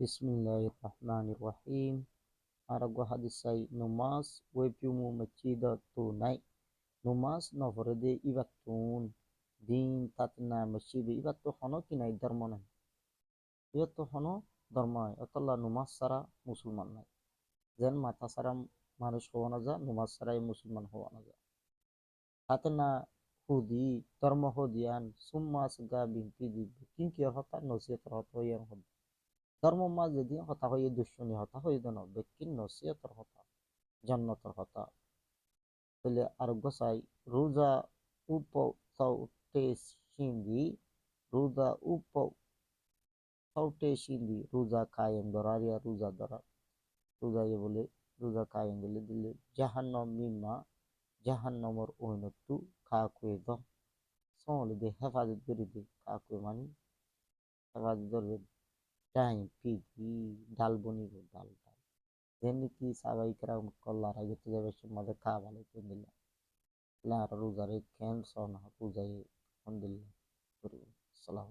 Bismillahirrahmanirrahim. Arago hadisai numas wepiumu macida tunai. Numas novorede ibatun din tatna masjid ibatu hono kinai dharma নাই ibatu hono ধর্ম নাই অতলা নুমাজ ছাড়া মুসলমান নাই যেন মাথা ছাড়া মানুষ হওয়া না যা নুমাজ ছাড়াই মুসলমান হওয়া না যা হাতে না হুদি ধর্ম হদিয়ান সুম্মা সুগা বিনতি দিবে কিংকি হতা নসিহত হত হইয়ার হদ ধর্ম মা যদি হতা হইয়ে দুশ্মনী হতা হইয়ে দেন ব্যক্তির নসিহতর হতা জান্নাতর হতা তাহলে আরোগ্য চাই রোজা উপি রোজা উপি রোজা কায়েম ধরারিয়া রোজা ধরা রোজা বলে রোজা কায়েম বলে দিলে জাহান্নম মিম্মা জাহান্নমর ঐনত্তু কাকুয়ে দ সলে দে হেফাজত করে দে কাকুয়ে মানে হেফাজত ধরবে টাইম পিগি ডাল বনিব ডাল ডাল যেমনি কি সাবাই করা কল্লার আগে তো যাবে সমাজে খাওয়া ভালো করে দিলাম لا روزا ريك كان صنع روزا الحمد لله. السلام